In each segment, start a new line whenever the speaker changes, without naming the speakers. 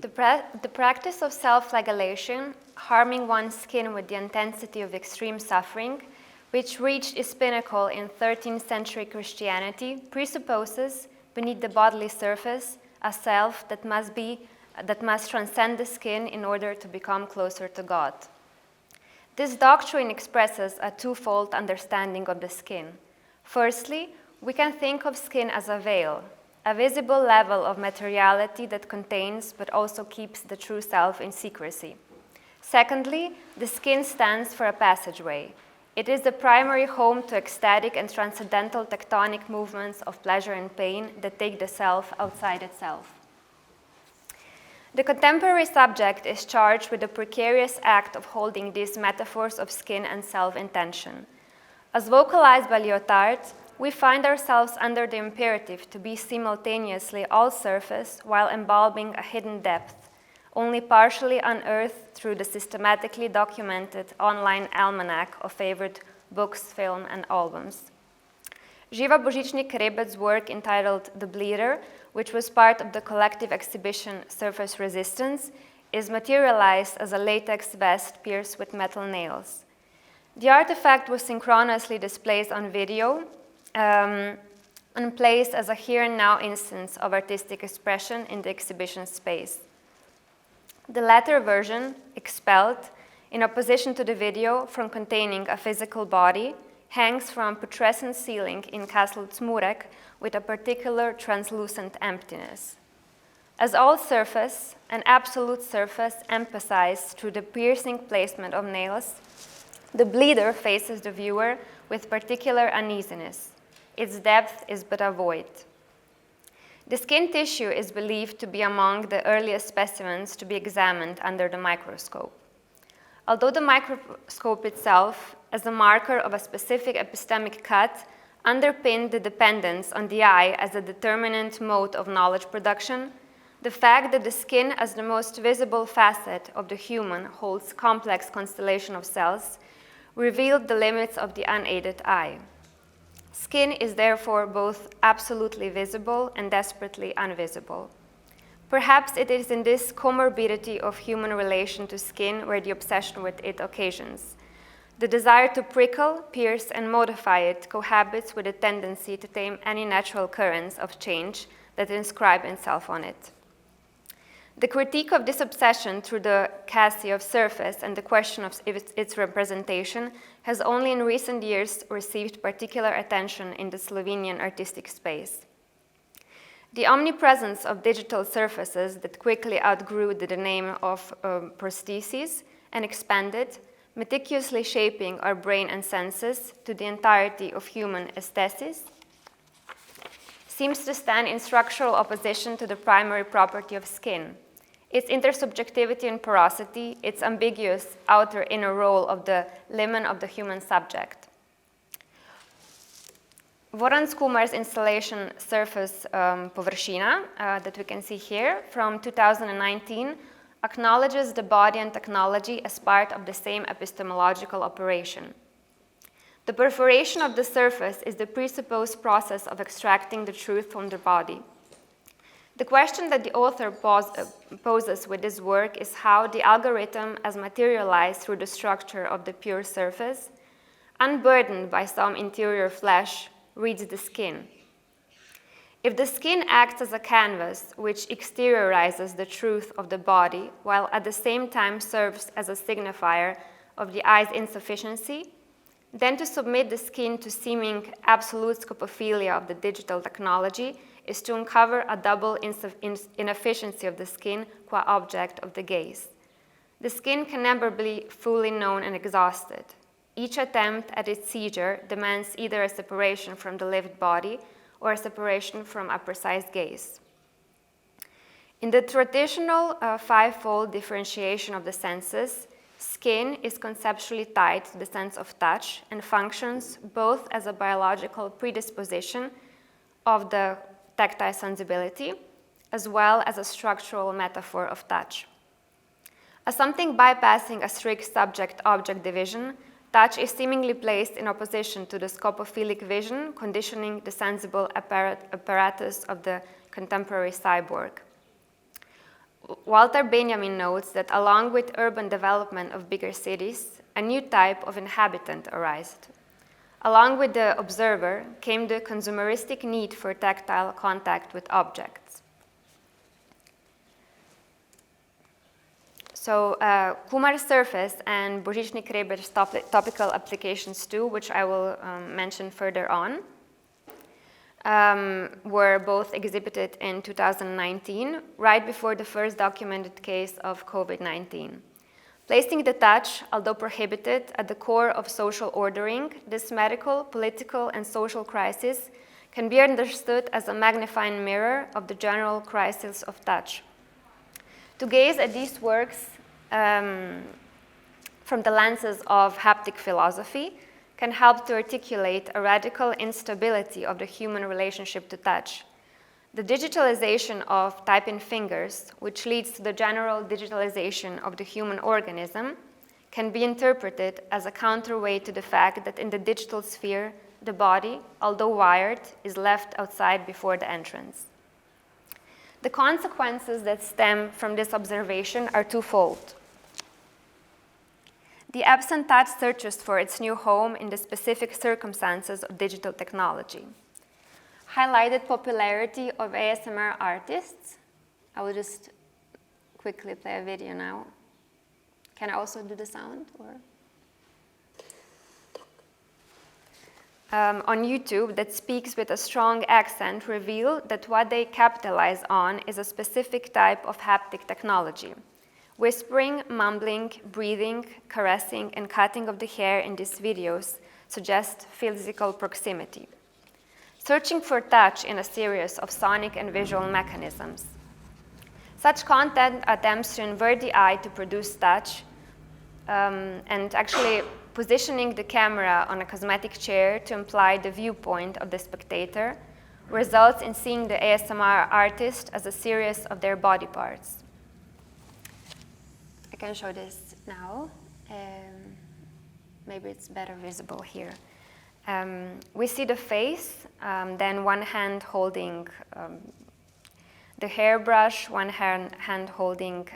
The practice of self-flagellation, harming one's skin with the intensity of extreme suffering, which reached its pinnacle in 13th century Christianity, presupposes, beneath the bodily surface, a self that must transcend the skin in order to become closer to God. This doctrine expresses a twofold understanding of the skin. Firstly, we can think of skin as a veil, a visible level of materiality that contains but also keeps the true self in secrecy. Secondly, the skin stands for a passageway. It is the primary home to ecstatic and transcendental tectonic movements of pleasure and pain that take the self outside itself. The contemporary subject is charged with the precarious act of holding these metaphors of skin and self in tension. As vocalized by Lyotard, we find ourselves under the imperative to be simultaneously all surface while embalming a hidden depth, only partially unearthed through the systematically documented online almanac of favorite books, film, and albums. Živa Božičnik-Rebec's work entitled The Bleeder, which was part of the collective exhibition Surface Resistance, is materialized as a latex vest pierced with metal nails. The artifact was synchronously displayed on video and placed as a here and now instance of artistic expression in the exhibition space. The latter version, expelled, in opposition to the video from containing a physical body, hangs from a putrescent ceiling in Castle Zmurek with a particular translucent emptiness. As all surface, an absolute surface emphasized through the piercing placement of nails, the bleeder faces the viewer with particular uneasiness. Its depth is but a void. The skin tissue is believed to be among the earliest specimens to be examined under the microscope. Although the microscope itself, as a marker of a specific epistemic cut, underpinned the dependence on the eye as a determinant mode of knowledge production, the fact that the skin as the most visible facet of the human holds complex constellation of cells revealed the limits of the unaided eye. Skin is therefore both absolutely visible and desperately invisible. Perhaps it is in this comorbidity of human relation to skin where the obsession with it occasions. The desire to prickle, pierce, and modify it cohabits with a tendency to tame any natural currents of change that inscribe itself on it. The critique of this obsession through the chassis of surface and the question of its representation has only in recent years received particular attention in the Slovenian artistic space. The omnipresence of digital surfaces that quickly outgrew the name of prostheses and expanded, meticulously shaping our brain and senses to the entirety of human aesthesis, seems to stand in structural opposition to the primary property of skin, its intersubjectivity and porosity, its ambiguous outer-inner role of the limen of the human subject. Voran Skumar's installation Surface Površina, that we can see here, from 2019, acknowledges the body and technology as part of the same epistemological operation. The perforation of the surface is the presupposed process of extracting the truth from the body. The question that the author poses with this work is how the algorithm, as materialized through the structure of the pure surface, unburdened by some interior flesh, reads the skin. If the skin acts as a canvas which exteriorizes the truth of the body, while at the same time serves as a signifier of the eye's insufficiency, then to submit the skin to seeming absolute scopophilia of the digital technology is to uncover a double inefficiency of the skin qua object of the gaze. The skin can never be fully known and exhausted. Each attempt at its seizure demands either a separation from the lived body or a separation from a precise gaze. In the traditional five-fold differentiation of the senses, skin is conceptually tied to the sense of touch and functions both as a biological predisposition of the tactile sensibility, as well as a structural metaphor of touch. As something bypassing a strict subject-object division, touch is seemingly placed in opposition to the scopophilic vision, conditioning the sensible apparatus of the contemporary cyborg. Walter Benjamin notes that along with urban development of bigger cities, a new type of inhabitant arose. Along with the observer came the consumeristic need for tactile contact with objects. So Kumar's surface and Božičnik-Reber's topical applications too, which I will mention further on, were both exhibited in 2019, right before the first documented case of COVID-19. Placing the touch, although prohibited, at the core of social ordering, this medical, political, and social crisis can be understood as a magnifying mirror of the general crisis of touch. To gaze at these works from the lenses of haptic philosophy can help to articulate a radical instability of the human relationship to touch. The digitalization of typing fingers, which leads to the general digitalization of the human organism, can be interpreted as a counterweight to the fact that in the digital sphere, the body, although wired, is left outside before the entrance. The consequences that stem from this observation are twofold. The absent touch searches for its new home in the specific circumstances of digital technology. Highlighted popularity of ASMR artists. I will just quickly play a video now. Can I also do the sound? On YouTube that speaks with a strong accent reveal that what they capitalize on is a specific type of haptic technology. Whispering, mumbling, breathing, caressing, and cutting of the hair in these videos suggest physical proximity. Searching for touch in a series of sonic and visual mechanisms. Such content attempts to invert the eye to produce touch, and actually positioning the camera on a cosmetic chair to imply the viewpoint of the spectator results in seeing the ASMR artist as a series of their body parts. I can show this now. Maybe it's better visible here. We see the face, then one hand holding the hairbrush, one hand holding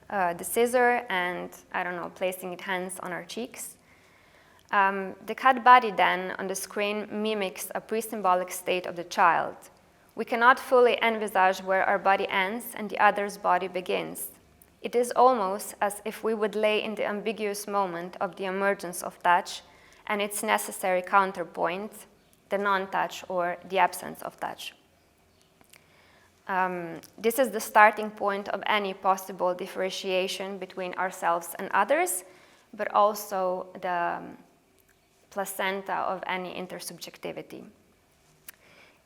the scissor, and I don't know, placing it hands on our cheeks. The cut body then on the screen mimics a pre-symbolic state of the child. We cannot fully envisage where our body ends and the other's body begins. It is almost as if we would lay in the ambiguous moment of the emergence of touch and its necessary counterpoint, the non-touch or the absence of touch. This is the starting point of any possible differentiation between ourselves and others, but also the placenta of any intersubjectivity.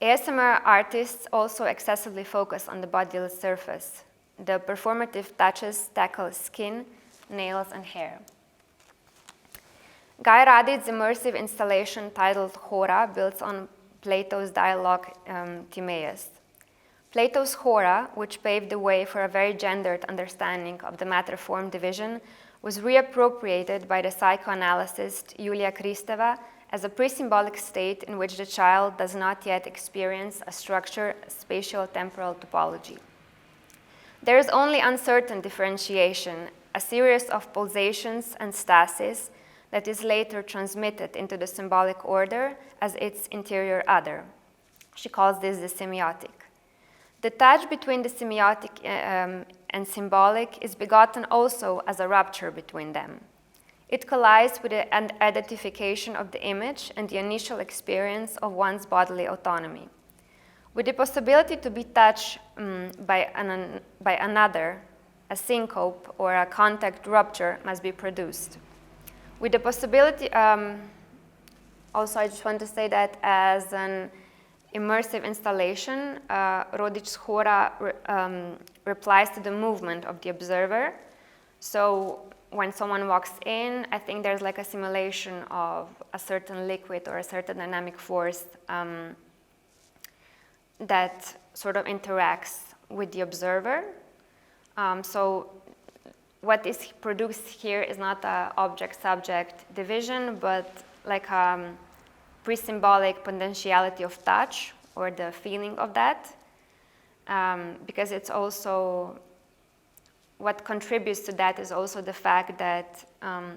ASMR artists also excessively focus on the bodiless surface. The performative touches tackle skin, nails, and hair. Guy Radit's immersive installation titled Hora builds on Plato's dialogue Timaeus. Plato's Hora, which paved the way for a very gendered understanding of the matter-form division, was reappropriated by the psychoanalyst Yulia Kristeva as a pre-symbolic state in which the child does not yet experience a structured spatial-temporal topology. There is only uncertain differentiation, a series of pulsations and stasis that is later transmitted into the symbolic order as its interior other. She calls this the semiotic. The touch between the semiotic and symbolic is begotten also as a rupture between them. It collides with an identification of the image and the initial experience of one's bodily autonomy. With the possibility to be touched by another, a syncope or a contact rupture must be produced. With the possibility, also I just want to say that as an immersive installation, Rodich's Hora replies to the movement of the observer. So when someone walks in, I think there's like a simulation of a certain liquid or a certain dynamic force that sort of interacts with the observer. So what is produced here is not an object-subject division, but like a pre-symbolic potentiality of touch, or the feeling of that. because it's also, what contributes to that is also the fact that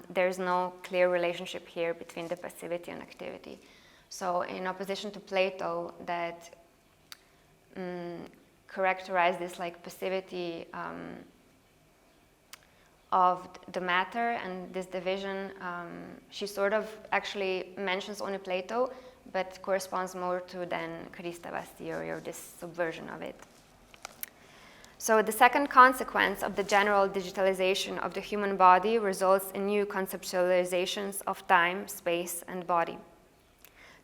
there's no clear relationship here between the passivity and activity. So in opposition to Plato, that characterized this like passivity of the matter and this division, she sort of actually mentions only Plato, but corresponds more to then Kristava's theory, or this subversion of it. So the second consequence of the general digitalization of the human body results in new conceptualizations of time, space, and body.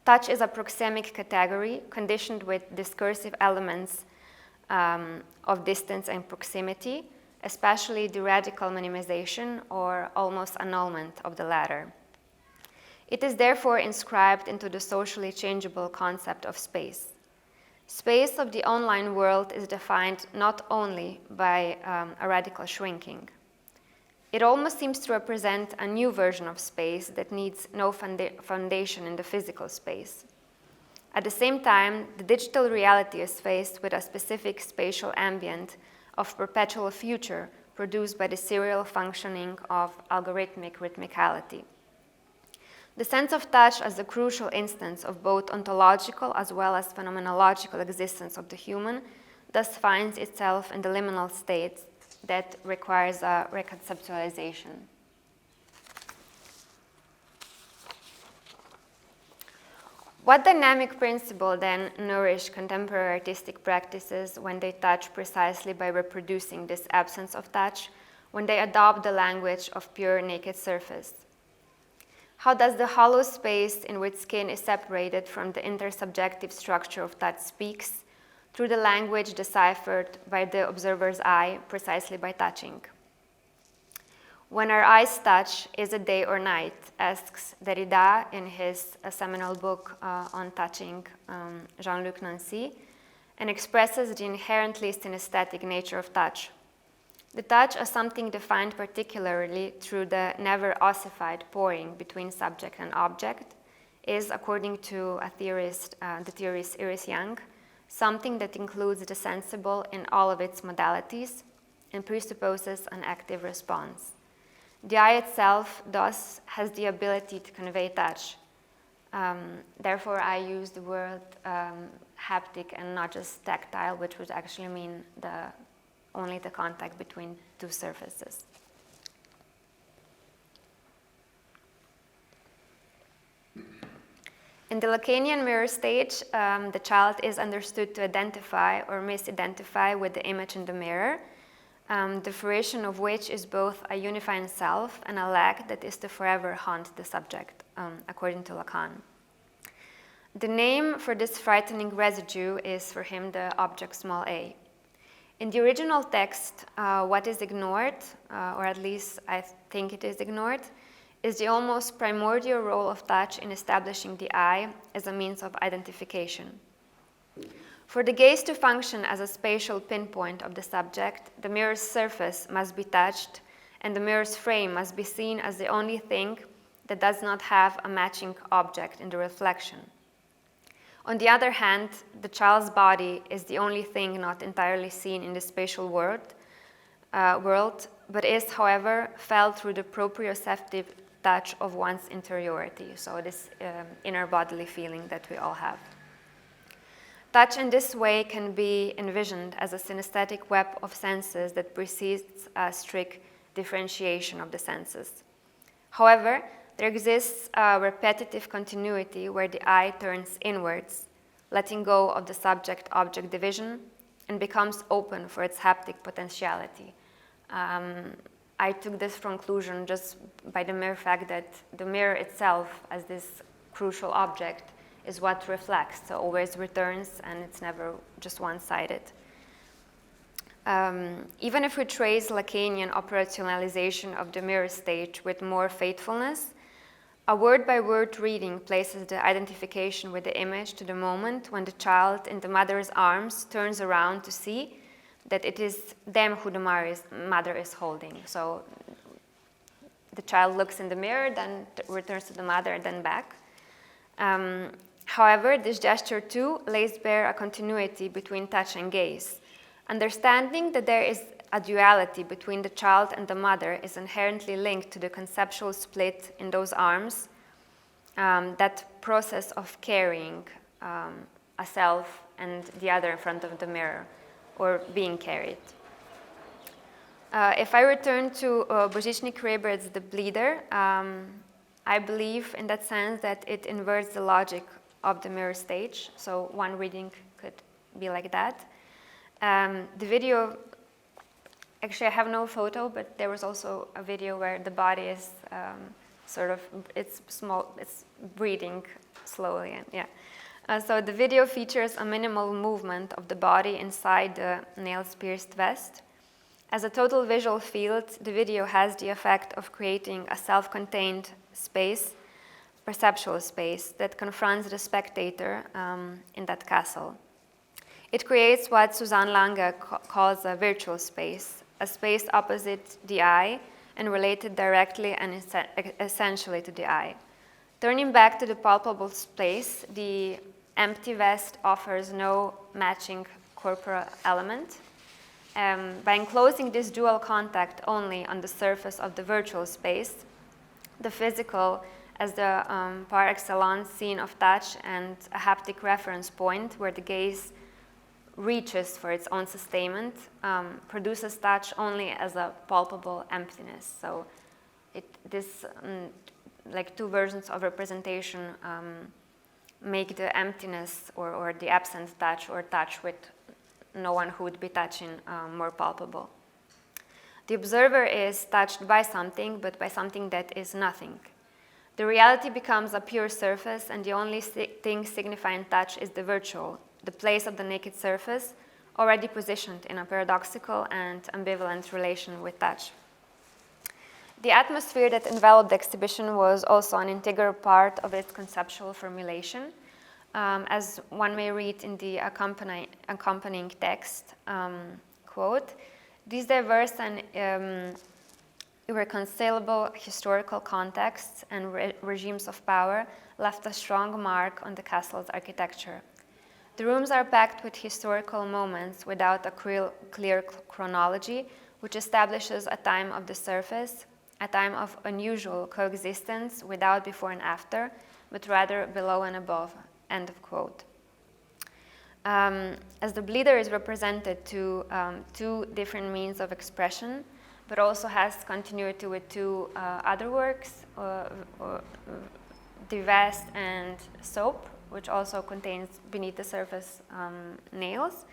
Touch is a proxemic category conditioned with discursive elements of distance and proximity, especially the radical minimization or almost annulment of the latter. It is therefore inscribed into the socially changeable concept of space. Space of the online world is defined not only by a radical shrinking. It almost seems to represent a new version of space that needs no foundation in the physical space. At the same time, the digital reality is faced with a specific spatial ambient of perpetual future produced by the serial functioning of algorithmic rhythmicality. The sense of touch as a crucial instance of both ontological as well as phenomenological existence of the human thus finds itself in the liminal state that requires a reconceptualization. What dynamic principle then nourish contemporary artistic practices when they touch precisely by reproducing this absence of touch, when they adopt the language of pure naked surface? How does the hollow space in which skin is separated from the intersubjective structure of touch speaks through the language deciphered by the observer's eye precisely by touching? When our eyes touch, is it day or night? Asks Derrida in his seminal book on touching, Jean-Luc Nancy, and expresses the inherently synaesthetic nature of touch. The touch as something defined particularly through the never ossified pouring between subject and object is, according to a theorist, the theorist Iris Young, something that includes the sensible in all of its modalities and presupposes an active response. The eye itself, thus, has the ability to convey touch. Therefore, I use the word haptic and not just tactile, which would actually mean only the contact between two surfaces. In the Lacanian mirror stage, the child is understood to identify or misidentify with the image in the mirror, the fruition of which is both a unifying self and a lack that is to forever haunt the subject, according to Lacan. The name for this frightening residue is for him the object small a. In the original text, what is ignored, or at least I think it is ignored, is the almost primordial role of touch in establishing the eye as a means of identification. For the gaze to function as a spatial pinpoint of the subject, the mirror's surface must be touched, and the mirror's frame must be seen as the only thing that does not have a matching object in the reflection. On the other hand, the child's body is the only thing not entirely seen in the spatial world, but is, however, felt through the proprioceptive touch of one's interiority, so this inner bodily feeling that we all have. Touch in this way can be envisioned as a synaesthetic web of senses that precedes a strict differentiation of the senses. However, there exists a repetitive continuity where the eye turns inwards, letting go of the subject-object division, and becomes open for its haptic potentiality. I took this conclusion just by the mere fact that the mirror itself, as this crucial object, is what reflects, so always returns, and it's never just one-sided. Even if we trace Lacanian operationalization of the mirror stage with more faithfulness, a word-by-word reading places the identification with the image to the moment when the child in the mother's arms turns around to see that it is them who the mother is holding. So the child looks in the mirror, then returns to the mother, then back. However, this gesture too lays bare a continuity between touch and gaze, Understanding that there is a duality between the child and the mother is inherently linked to the conceptual split in those arms, that process of carrying a self and the other in front of the mirror, or being carried. If I return to Božičník-Rejbert's The Bleeder, I believe in that sense that it inverts the logic of the mirror stage, so one reading could be like that. The video, actually I have no photo, but there was also a video where the body is it's small, it's breathing slowly, and yeah. So the video features a minimal movement of the body inside the nails-pierced vest. As a total visual field, the video has the effect of creating a self-contained space, perceptual space, that confronts the spectator in that castle. It creates what Susanne Lange calls a virtual space, a space opposite the eye and related directly and essentially to the eye. Turning back to the palpable space, the empty vest offers no matching corporal element. By enclosing this dual contact only on the surface of the virtual space, the physical as the par excellence scene of touch and a haptic reference point where the gaze reaches for its own sustainment, produces touch only as a palpable emptiness. So like two versions of representation make the emptiness or the absent touch or touch with no one who would be touching more palpable. The observer is touched by something, but by something that is nothing. The reality becomes a pure surface, and the only thing signifying touch is the virtual, the place of the naked surface, already positioned in a paradoxical and ambivalent relation with touch. The atmosphere that enveloped the exhibition was also an integral part of its conceptual formulation. As one may read in the accompanying text, quote, "These diverse and irreconcilable historical contexts and regimes of power left a strong mark on the castle's architecture. The rooms are packed with historical moments without a clear chronology, which establishes a time of the surface, a time of unusual coexistence without before and after, but rather below and above." End of quote. As the bleeder is represented to two different means of expression, but also has continuity with two other works, The Vest and Soap, which also contains beneath the surface nails.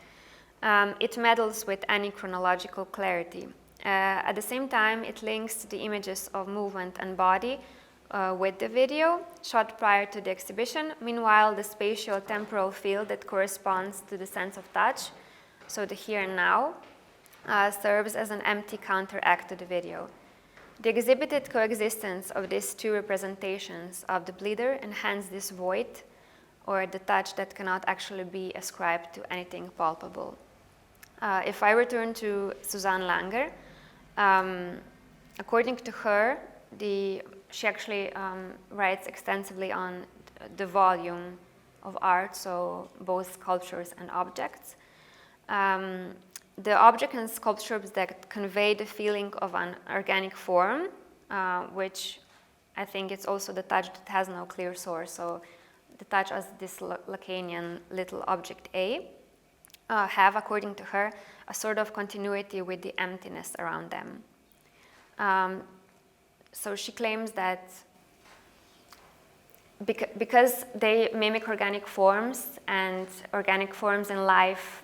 It meddles with any chronological clarity. At the same time, it links the images of movement and body with the video shot prior to the exhibition. Meanwhile, the spatial temporal field that corresponds to the sense of touch, so the here and now, serves as an empty counteract to the video. The exhibited coexistence of these two representations of the bleeder enhance this void, or the touch that cannot actually be ascribed to anything palpable. If I return to Susanne Lange, according to her, she actually writes extensively on the volume of art, so both sculptures and objects. The object and sculptures that convey the feeling of an organic form, which I think it's also the touch that has no clear source, so the touch as this Lacanian little object A, have, according to her, a sort of continuity with the emptiness around them. So she claims that because they mimic organic forms, and organic forms in life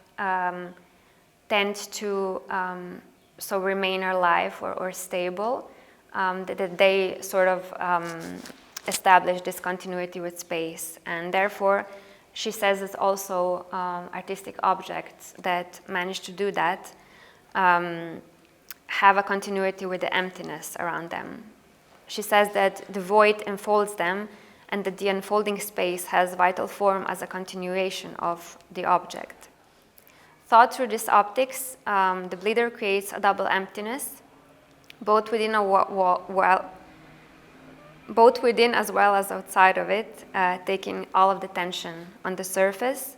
tend to remain alive or stable, that they sort of establish this continuity with space. And therefore, she says it's also artistic objects that manage to do that have a continuity with the emptiness around them. She says that the void enfolds them, and that the unfolding space has vital form as a continuation of the object. Thought through this optics, the bleeder creates a double emptiness, both within both within as well as outside of it, taking all of the tension on the surface.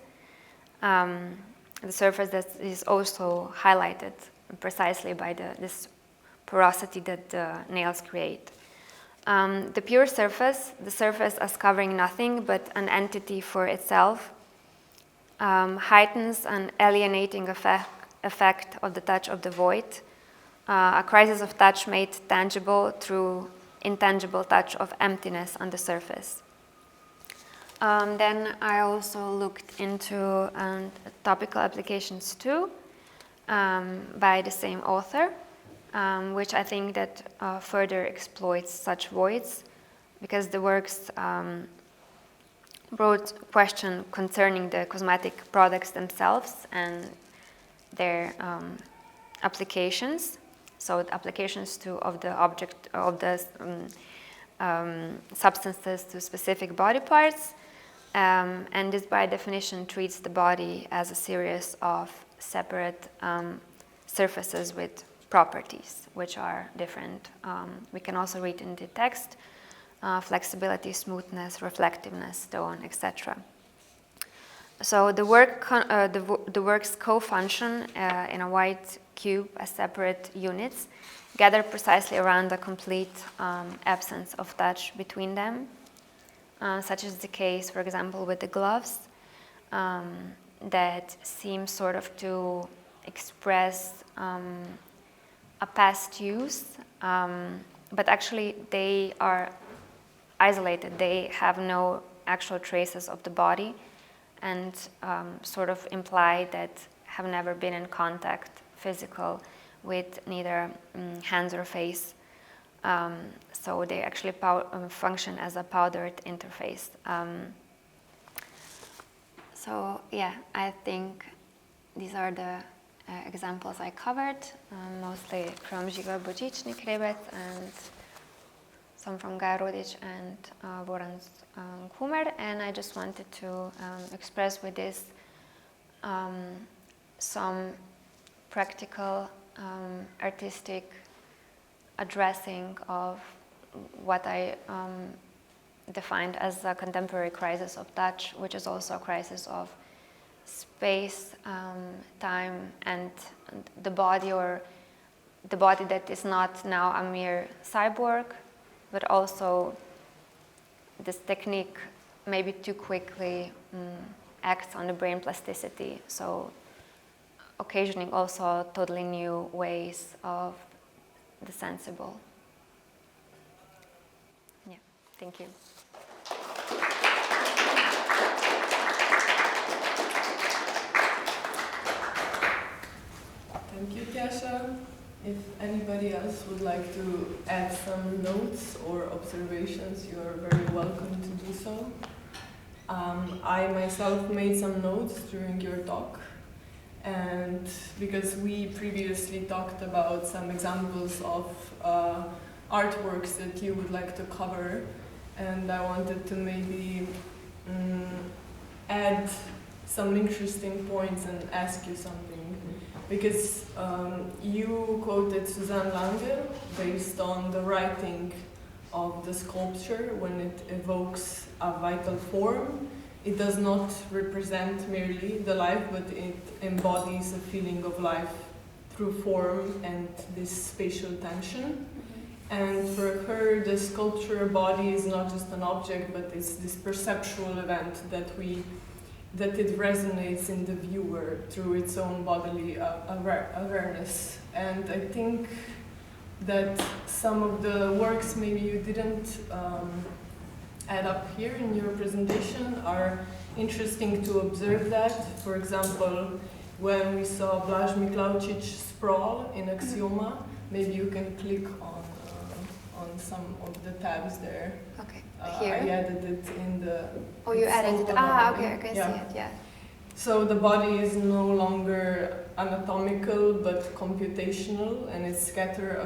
the surface that is also highlighted precisely by this porosity that the nails create. The pure surface, the surface as covering nothing but an entity for itself, heightens an alienating effect of the touch of the void, a crisis of touch made tangible through intangible touch of emptiness on the surface. Then I also looked into topical applications too, by the same author, which I think that further exploits such voids, because the works brought question concerning the cosmetic products themselves and their applications. So the applications of the object of the substances to specific body parts, and this by definition treats the body as a series of separate surfaces with properties which are different. We can also read in the text flexibility, smoothness, reflectiveness, tone, etc. So the works co-function in a white cube as separate units, gathered precisely around the complete absence of touch between them, such as the case, for example, with the gloves, that seem sort of to express a past use, but actually they are isolated. They have no actual traces of the body, and sort of imply that have never been in contact physical with neither hands or face. So they actually function as a powdered interface. So yeah, I think these are the examples I covered, mostly from Zsigor Božičný Hrebec and some from Guy Rodic and Boran Kumer, and I just wanted to express with this some practical, artistic addressing of what I defined as a contemporary crisis of touch, which is also a crisis of space, time, and the body, or the body that is not now a mere cyborg, but also this technique maybe too quickly acts on the brain plasticity, so occasioning also totally new ways of the sensible. Yeah, thank you.
Thank you, Tjaša. If anybody else would like to add some notes or observations, you are very welcome to do so. I myself made some notes during your talk, and because we previously talked about some examples of artworks that you would like to cover, and I wanted to maybe add some interesting points and ask you something. Because you quoted Susanne Langer based on the writing of the sculpture. When it evokes a vital form, it does not represent merely the life, but it embodies a feeling of life through form and this spatial tension. And for her, the sculpture body is not just an object, but it's this perceptual event that it resonates in the viewer through its own bodily awareness. And I think that some of the works maybe you didn't add up here in your presentation are interesting to observe that. For example, when we saw Blaž Miklaučić sprawl in Axioma, maybe you can click on some of the tabs there.
Okay. Here?
I added it in the...
Oh, you added it. Okay, I can see it, yeah.
So the body is no longer anatomical, but computational, and it's scattered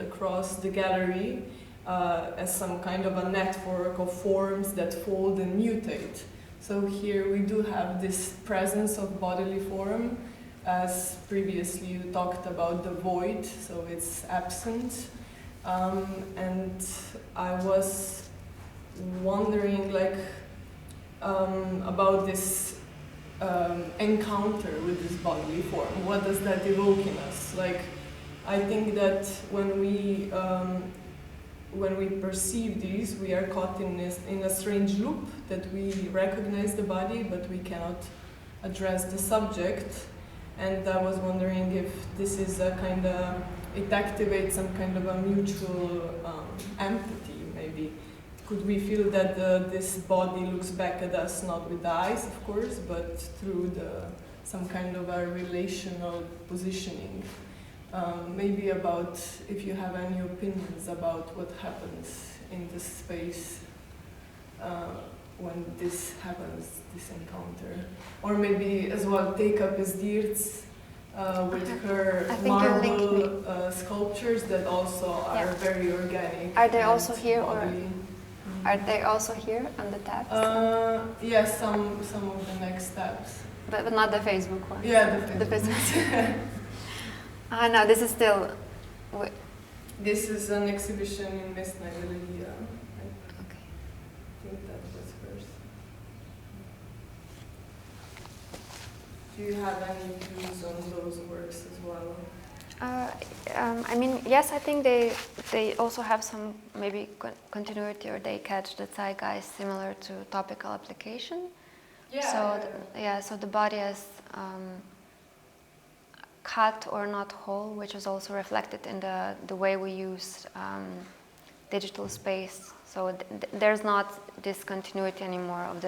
across the gallery as some kind of a network of forms that fold and mutate. So here we do have this presence of bodily form, as previously you talked about the void, so it's absent. And I was wondering, about this encounter with this bodily form? What does that evoke in us? Like, I think that when we perceive these, we are caught in a strange loop that we recognize the body, but we cannot address the subject. And I was wondering if this is a kind of, it activates some kind of a mutual empathy, maybe. Could we feel that this body looks back at us, not with the eyes, of course, but through some kind of a relational positioning? Maybe about if you have any opinions about what happens in this space when this happens, this encounter. Or maybe as well take up as Dirtz with her marble sculptures that also are very organic.
Are they also here
bodily.
or are they also here on the tabs?
Yes, some of the next tabs.
But not the Facebook one.
Yeah, the
Facebook. No, this is still.
This is an exhibition in Relationality.
Okay.
I think that was first. Do you have any views on those works as well?
I mean, yes, I think they also have some maybe continuity, or they catch the zeitgeist similar to topical application.
Yeah.
So the body is cut or not whole, which is also reflected in the way we use digital space. So there's not this continuity anymore of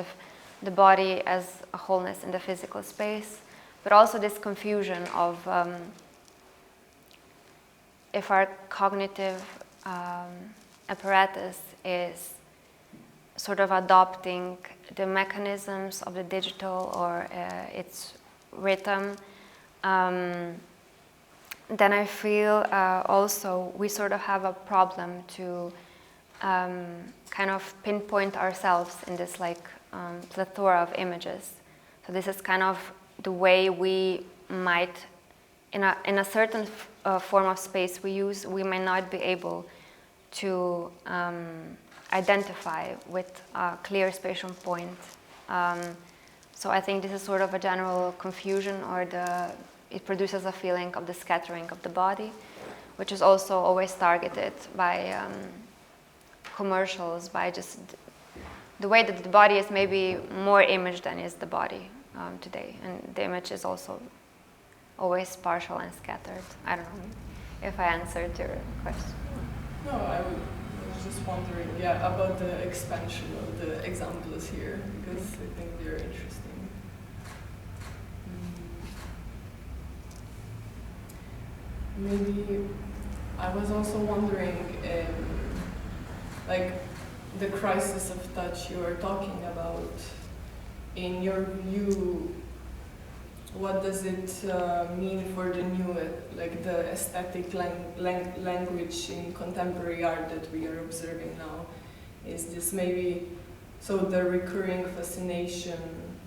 the body as a wholeness in the physical space, but also this confusion of if our cognitive apparatus is sort of adopting the mechanisms of the digital or its rhythm, then I feel also we sort of have a problem to kind of pinpoint ourselves in this like plethora of images. So this is kind of the way we might, in a certain form of space we use, we may not be able to identify with a clear spatial point. So I think this is sort of a general confusion, or it produces a feeling of the scattering of the body, which is also always targeted by commercials, by just the way that the body is maybe more image than is the body today. And the image is also always partial and scattered. I don't know if I answered your question.
No, I was just wondering, about the expansion of the examples here, because I think they're interesting. Maybe I was also wondering, like the crisis of touch you were talking about, in your view, what does it mean for the new, like the aesthetic language in contemporary art that we are observing now? Is this maybe, so the recurring fascination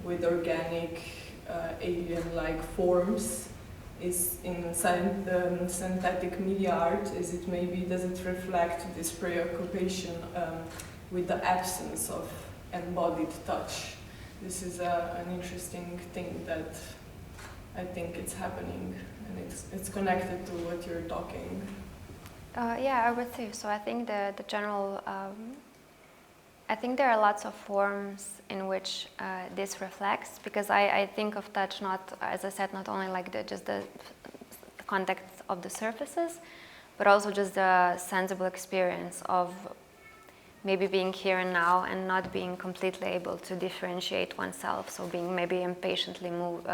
with organic, alien-like forms is in synthetic media art? Is it maybe, does it reflect this preoccupation with the absence of embodied touch? This is an interesting thing that I think it's happening, and it's connected to what you're talking.
Yeah, I would say so. I think the general, I think there are lots of forms in which this reflects, because I think of touch not, as I said, not only like just the contact of the surfaces, but also just the sensible experience of maybe being here and now and not being completely able to differentiate oneself. So being maybe impatiently moved,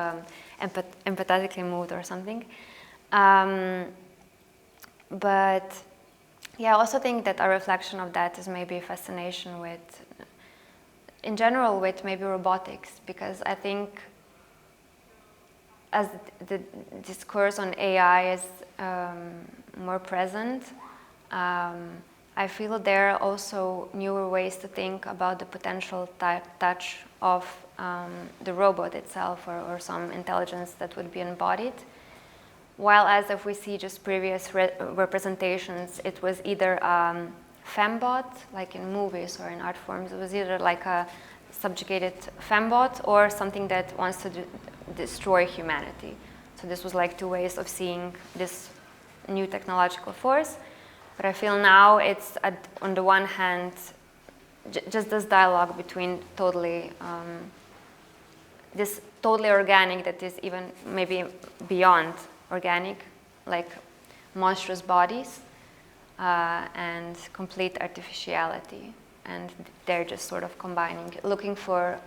empathetically moved or something. But yeah, I also think that a reflection of that is maybe a fascination with, in general, with maybe robotics, because I think as the discourse on AI is more present, I feel there are also newer ways to think about the potential touch of the robot itself, or some intelligence that would be embodied. While as if we see just previous representations, it was either fembot, like in movies or in art forms, it was either like a subjugated fembot or something that wants to destroy humanity. So this was like two ways of seeing this new technological force. But I feel now it's, on the one hand, just this dialogue between this totally organic that is even maybe beyond organic, like monstrous bodies, and complete artificiality. And they're just sort of combining, looking for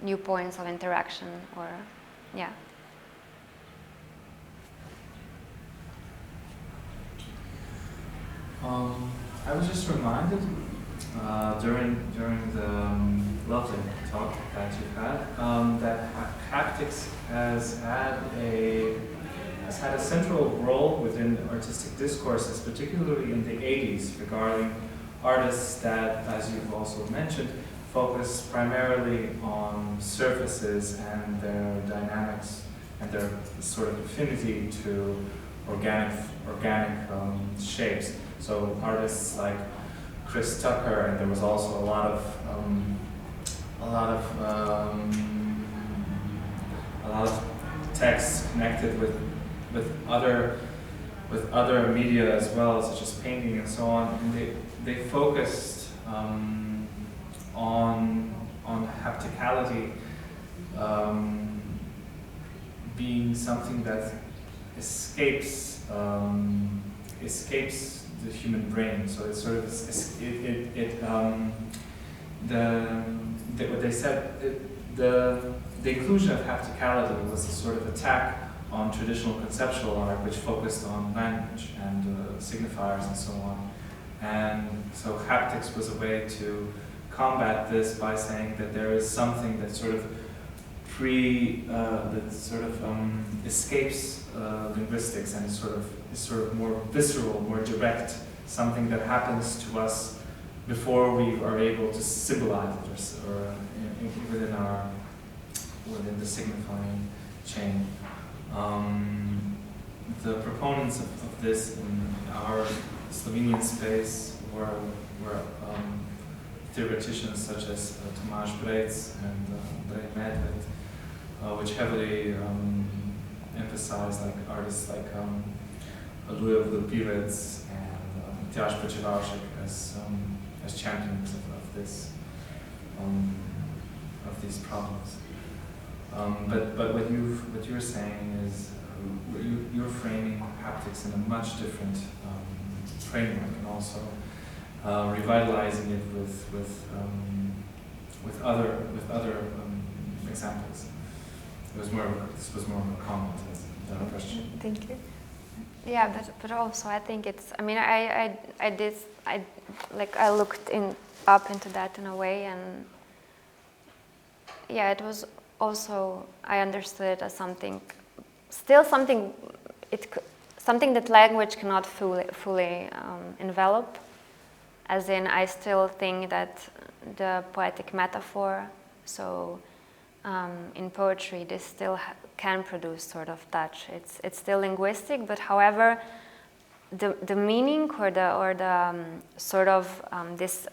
new points of interaction, or, yeah.
I was just reminded during the lovely talk that you had that haptics has had a central role within artistic discourses, particularly in the 80s, regarding artists that, as you've also mentioned, focus primarily on surfaces and their dynamics and their sort of affinity to organic shapes. So artists like Chris Tucker, and there was also a lot of texts connected with other media as well, such as painting and so on. And they focused on hapticality being something that escapes the human brain. So it's sort of what they said, the inclusion of hapticality was a sort of attack on traditional conceptual art, which focused on language and signifiers and so on. And so haptics was a way to combat this by saying that there is something that sort of escapes linguistics and is sort of more visceral, more direct, something that happens to us before we are able to symbolize it or within the signifying chain. The proponents of this in our Slovenian space were theoreticians such as Tomáš Brejc and Andrej Medved, which heavily emphasized like artists like Lujev Pivec and Tjaša Škorjanc as champions of these problems. But what you're saying is you're framing haptics in a much different framework, and also revitalizing it with other examples. This was more of a comment than a question.
Thank you. Yeah, but also I think it's. I mean, I looked up into that in a way, and yeah, it was also, I understood it as something that language cannot fully envelop. As in, I still think that the poetic metaphor, so in poetry, this still can produce sort of touch. It's still linguistic, but however, the meaning or the sort of this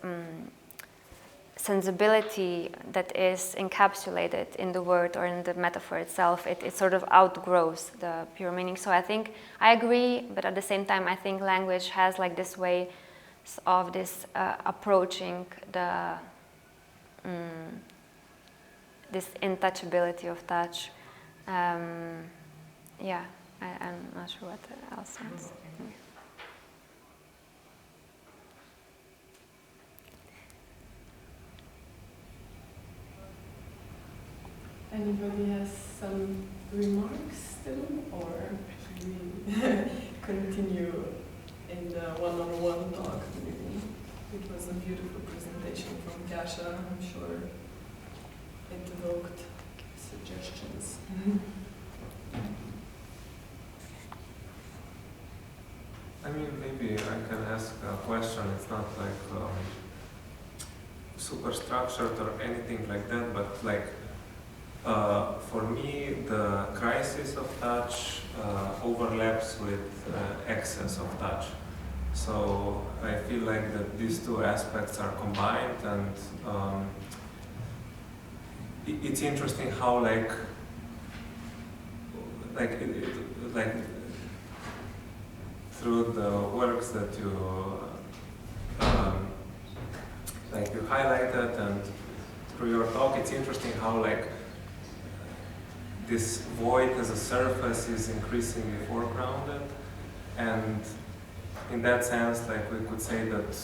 sensibility that is encapsulated in the word or in the metaphor itself, it sort of outgrows the pure meaning. So I think I agree, but at the same time, I think language has like this way of this approaching the this intouchability of touch. Yeah, I'm not sure what else means.
Anybody has some remarks still, or should we continue in the one-on-one talk? Maybe it was a beautiful presentation from Tjaša. I'm sure it evoked suggestions.
I mean, maybe I can ask a question. It's not like super structured or anything like that, but like for me, the crisis of touch overlaps with excess of touch. So I feel like that these two aspects are combined, and it's interesting how like through the works that you like you highlighted and through your talk, it's interesting how like this void as a surface is increasingly foregrounded, and in that sense, like we could say that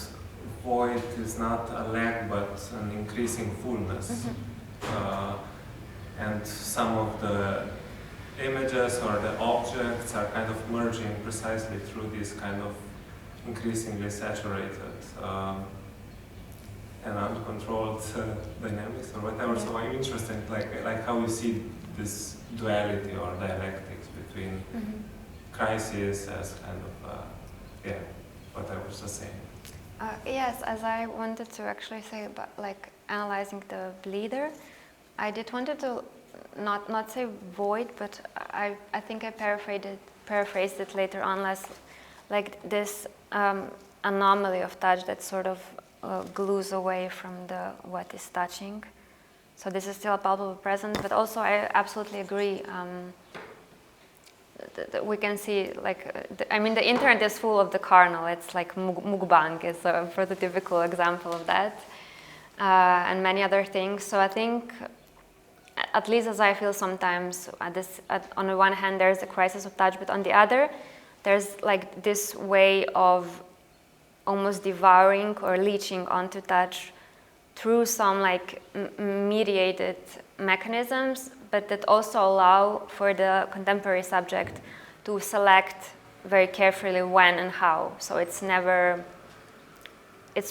void is not a lack but an increasing fullness. And some of the images or the objects are kind of merging precisely through this kind of increasingly saturated and uncontrolled dynamics or whatever. So I'm interested, like how you see this duality or dialectics between crises as kind of what I was just saying.
Yes, as I wanted to actually say about like analyzing the bleeder, I did wanted to not say void, but I think I paraphrased it later on less like this anomaly of touch that sort of glues away from the what is touching. So this is still a palpable presence, but also I absolutely agree. We can see, like, the internet is full of the carnal. It's like mukbang is a prototypical example of that, and many other things. So I think, at least as I feel sometimes, on the one hand there's a crisis of touch, but on the other, there's like this way of almost devouring or leeching onto touch through some like mediated mechanisms, but that also allow for the contemporary subject to select very carefully when and how. So it's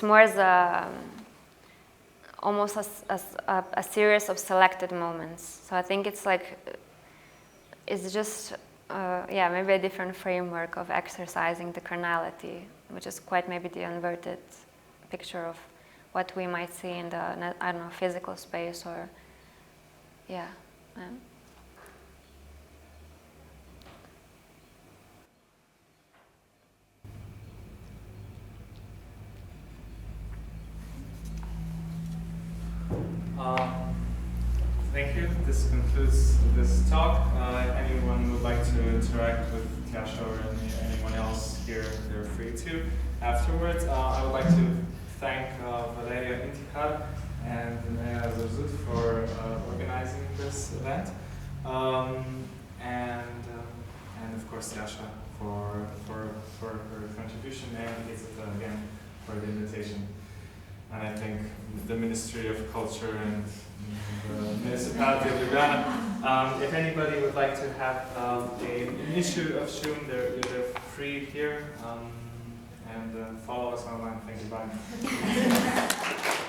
more as almost a series of selected moments. So I think it's like, it's just, maybe a different framework of exercising the carnality, which is quite maybe the inverted picture of what we might see in the, I don't know, physical space or,
Thank you. This concludes this talk. If anyone would like to interact with Tjaša or anyone else here, they're free to. Afterwards, I would like to thank Valeria Intihar and Naya Zuzut for organizing this event, and of course Tjaša for her contribution, and Izita again for the invitation. And I think the Ministry of Culture and the Municipality of Ljubljana, if anybody would like to have an issue of Shroom, they're free here, and follow us online. Thank you. Bye.